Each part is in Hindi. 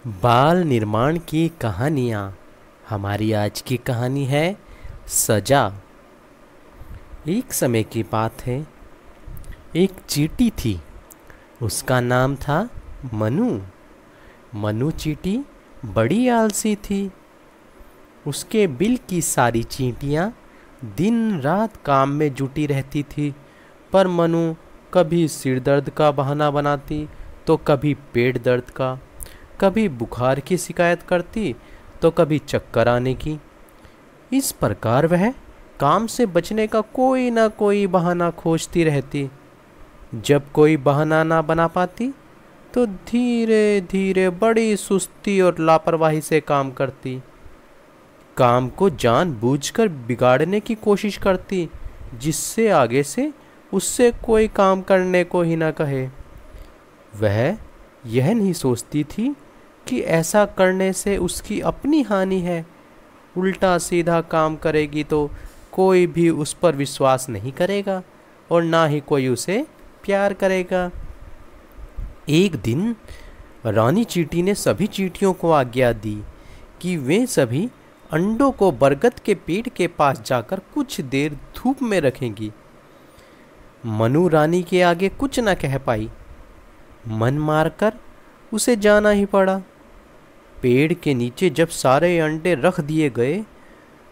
बाल निर्माण की कहानियाँ। हमारी आज की कहानी है सजा। एक समय की बात है, एक चींटी थी। उसका नाम था मनु। मनु चींटी बड़ी आलसी थी। उसके बिल की सारी चींटियाँ दिन रात काम में जुटी रहती थी, पर मनु कभी सिर दर्द का बहाना बनाती तो कभी पेट दर्द का, कभी बुखार की शिकायत करती तो कभी चक्कर आने की। इस प्रकार वह काम से बचने का कोई ना कोई बहाना खोजती रहती। जब कोई बहाना ना बना पाती तो धीरे धीरे बड़ी सुस्ती और लापरवाही से काम करती। काम को जानबूझकर बिगाड़ने की कोशिश करती, जिससे आगे से उससे कोई काम करने को ही ना कहे। वह यह नहीं सोचती थी कि ऐसा करने से उसकी अपनी हानि है। उल्टा सीधा काम करेगी तो कोई भी उस पर विश्वास नहीं करेगा और ना ही कोई उसे प्यार करेगा। एक दिन रानी चींटी ने सभी चींटियों को आज्ञा दी कि वे सभी अंडों को बरगद के पेड़ के पास जाकर कुछ देर धूप में रखेंगी। मनु रानी के आगे कुछ न कह पाई। मन मारकर उसे जाना ही पड़ा। पेड़ के नीचे जब सारे अंडे रख दिए गए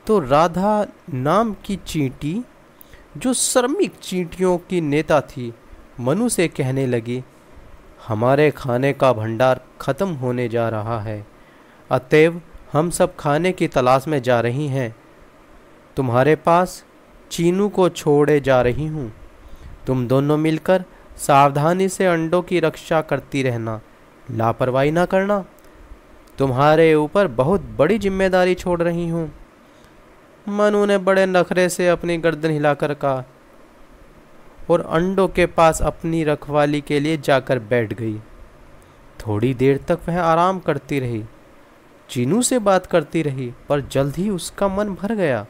तो राधा नाम की चींटी, जो श्रमिक चींटियों की नेता थी, मनु से कहने लगी, हमारे खाने का भंडार खत्म होने जा रहा है, अतएव हम सब खाने की तलाश में जा रही हैं। तुम्हारे पास चीनू को छोड़े जा रही हूँ। तुम दोनों मिलकर सावधानी से अंडों की रक्षा करती रहना, लापरवाही ना करना। तुम्हारे ऊपर बहुत बड़ी जिम्मेदारी छोड़ रही हूँ। मनु ने बड़े नखरे से अपनी गर्दन हिलाकर कहा और अंडों के पास अपनी रखवाली के लिए जाकर बैठ गई। थोड़ी देर तक वह आराम करती रही, चीनू से बात करती रही, पर जल्द ही उसका मन भर गया।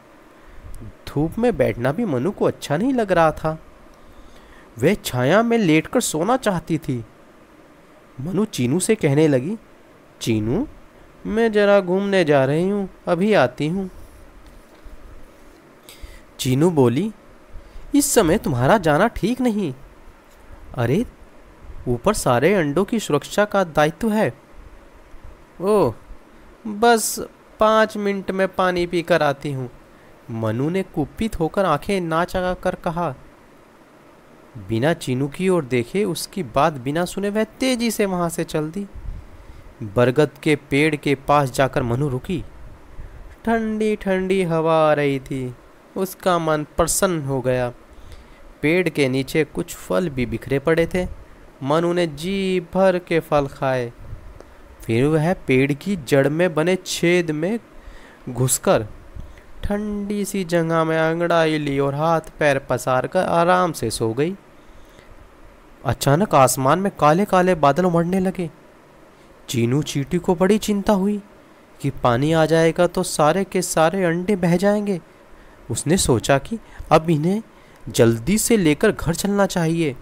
धूप में बैठना भी मनु को अच्छा नहीं लग रहा था। वह छाया में लेटकर सोना चाहती थी। मनु चीनू से कहने लगी, चीनू, मैं जरा घूमने जा रही हूँ, अभी आती हूँ। चीनू बोली, इस समय तुम्हारा जाना ठीक नहीं। अरे, ऊपर सारे अंडों की सुरक्षा का दायित्व है। ओह, बस 5 मिनट में पानी पी कर आती हूँ। मनु ने कुपित होकर आंखें ना चढ़ा कर कहा। बिना चीनू की ओर देखे, उसकी बात बिना सुने वह तेजी से वहां से चल दी। बरगद के पेड़ के पास जाकर मनु रुकी। ठंडी ठंडी हवा आ रही थी। उसका मन प्रसन्न हो गया। पेड़ के नीचे कुछ फल भी बिखरे पड़े थे। मनु ने जी भर के फल खाए। फिर वह पेड़ की जड़ में बने छेद में घुसकर ठंडी सी जगह में अंगड़ाई ली और हाथ पैर पसार कर आराम से सो गई। अचानक आसमान में काले काले बादल उमड़ने लगे। चीनू चींटी को बड़ी चिंता हुई कि पानी आ जाएगा तो सारे के सारे अंडे बह जाएंगे। उसने सोचा कि अब इन्हें जल्दी से लेकर घर चलना चाहिए।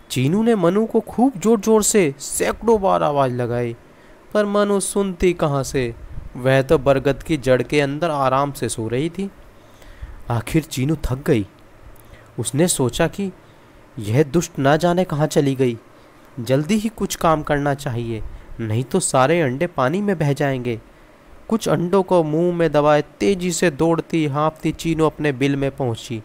चीनू ने मनु को खूब जोर जोर से सैकड़ों बार आवाज लगाई, पर मनु सुनती कहाँ से। वह तो बरगद की जड़ के अंदर आराम से सो रही थी। आखिर चीनू थक गई। उसने सोचा कि यह दुष्ट ना जाने कहाँ चली गई। जल्दी ही कुछ काम करना चाहिए, नहीं तो सारे अंडे पानी में बह जाएंगे। कुछ अंडों को मुंह में दबाए तेजी से दौड़ती हाँफती चीनू अपने बिल में पहुंची।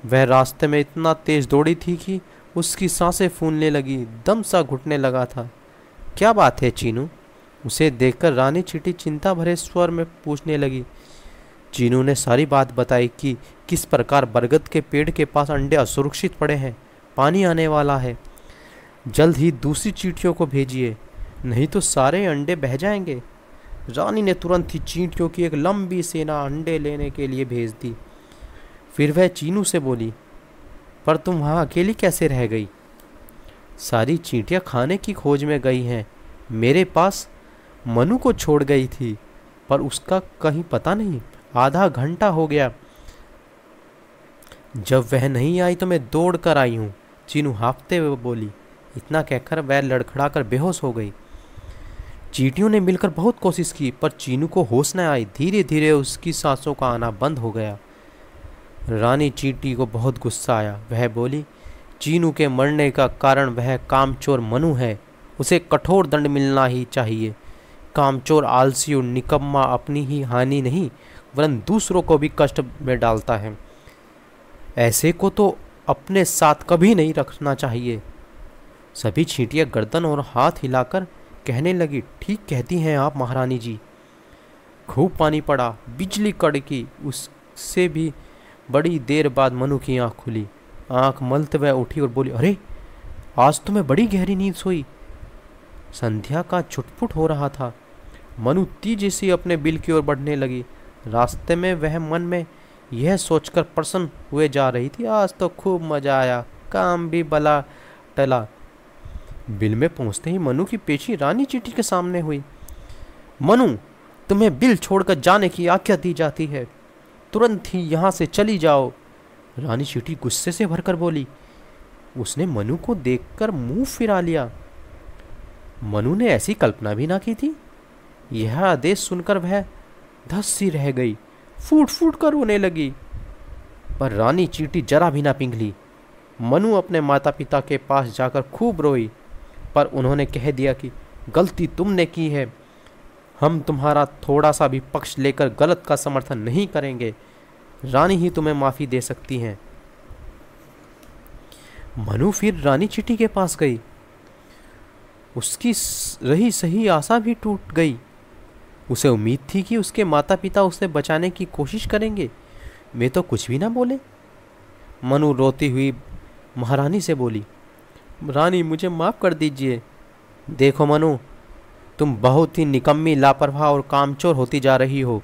वह रास्ते में इतना तेज दौड़ी थी कि उसकी सांसें फूलने लगी, दम सा घुटने लगा था। क्या बात है चीनू? उसे देखकर रानी चींटी चिंता भरे स्वर में पूछने लगी। चीनू ने सारी बात बताई कि किस प्रकार बरगद के पेड़ के पास अंडे असुरक्षित पड़े हैं, पानी आने वाला है, जल्द ही दूसरी चींटियों को भेजिए, नहीं तो सारे अंडे बह जाएंगे। रानी ने तुरंत ही चींटियों की एक लंबी सेना अंडे लेने के लिए भेज दी। फिर वह चीनू से बोली, पर तुम वहाँ अकेली कैसे रह गई? सारी चींटियाँ खाने की खोज में गई हैं। मेरे पास मनु को छोड़ गई थी, पर उसका कहीं पता नहीं। आधा घंटा हो गया, जब वह नहीं आई तो मैं दौड़ कर आई हूँ, चीनू हाँफते हुए बोली। इतना कहकर वह लड़खड़ाकर बेहोश हो गई। चींटियों ने मिलकर बहुत कोशिश की, पर चीनू को होश न आई। धीरे धीरे उसकी सांसों का आना बंद हो गया। रानी चींटी को बहुत गुस्सा आया। वह बोली, चीनू के मरने का कारण वह कामचोर मनु है। उसे कठोर दंड मिलना ही चाहिए। कामचोर, आलसी और निकम्मा अपनी ही हानि नहीं वरन दूसरों को भी कष्ट में डालता है। ऐसे को तो अपने साथ कभी नहीं रखना चाहिए। सभी चींटियां गर्दन और हाथ हिलाकर कहने लगी, ठीक कहती हैं आप महारानी जी। खूब पानी पड़ा, बिजली कड़की। उससे भी बड़ी देर बाद मनु की आंख खुली। आंख मलते वह उठी और बोली, अरे आज तो मैं बड़ी गहरी नींद सोई। संध्या का छुटपुट हो रहा था। मनु तेजी से अपने बिल की ओर बढ़ने लगी। रास्ते में वह मन में यह सोचकर प्रसन्न हुए जा रही थी, आज तो खूब मजा आया, काम भी भला टला। बिल में पहुंचते ही मनु की पेशी रानी चींटी के सामने हुई। मनु, तुम्हें बिल छोड़कर जाने की आज्ञा दी जाती है। तुरंत ही यहाँ से चली जाओ। रानी चींटी गुस्से से भरकर बोली। उसने मनु को देखकर मुंह फिरा लिया। मनु ने ऐसी कल्पना भी ना की थी। यह आदेश सुनकर वह धस सी रह गई, फूट फूट कर रोने लगी। पर रानी चींटी जरा भी ना पिघली। मनु अपने माता पिता के पास जाकर खूब रोई, पर उन्होंने कह दिया कि गलती तुमने की है, हम तुम्हारा थोड़ा सा भी पक्ष लेकर गलत का समर्थन नहीं करेंगे। रानी ही तुम्हें माफ़ी दे सकती हैं। मनु फिर रानी चींटी के पास गई। उसकी रही सही आशा भी टूट गई। उसे उम्मीद थी कि उसके माता पिता उसे बचाने की कोशिश करेंगे। वे तो कुछ भी ना बोले। मनु रोती हुई महारानी से बोली, रानी मुझे माफ़ कर दीजिए। देखो मनु, तुम बहुत ही निकम्मी, लापरवाह और कामचोर होती जा रही हो।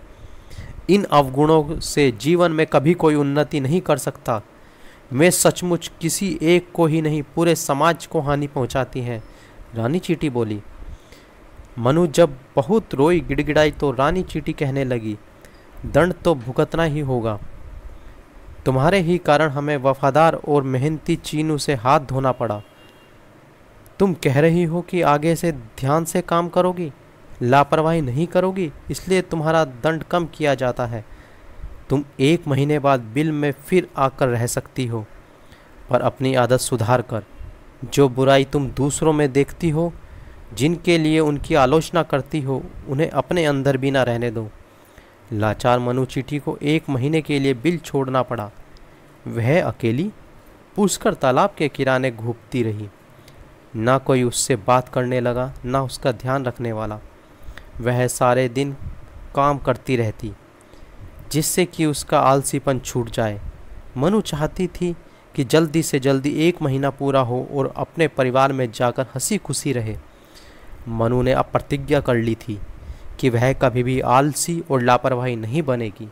इन अवगुणों से जीवन में कभी कोई उन्नति नहीं कर सकता। मैं सचमुच किसी एक को ही नहीं, पूरे समाज को हानि पहुंचाती हैं। रानी चींटी बोली। मनु जब बहुत रोई गिड़गिड़ाई तो रानी चींटी कहने लगी, दंड तो भुगतना ही होगा। तुम्हारे ही कारण हमें वफादार और मेहनती चीनू से हाथ धोना पड़ा। तुम कह रही हो कि आगे से ध्यान से काम करोगी, लापरवाही नहीं करोगी, इसलिए तुम्हारा दंड कम किया जाता है। तुम 1 महीने बाद बिल में फिर आकर रह सकती हो, पर अपनी आदत सुधार कर। जो बुराई तुम दूसरों में देखती हो, जिनके लिए उनकी आलोचना करती हो, उन्हें अपने अंदर भी ना रहने दो। लाचार मनु चींटी को 1 महीने के लिए बिल छोड़ना पड़ा। वह अकेली पुष्कर तालाब के किनारे घूमती रही। ना कोई उससे बात करने लगा, ना उसका ध्यान रखने वाला। वह सारे दिन काम करती रहती, जिससे कि उसका आलसीपन छूट जाए। मनु चाहती थी कि जल्दी से जल्दी 1 महीना पूरा हो और अपने परिवार में जाकर हंसी खुशी रहे। मनु ने अब प्रतिज्ञा कर ली थी कि वह कभी भी आलसी और लापरवाही नहीं बनेगी।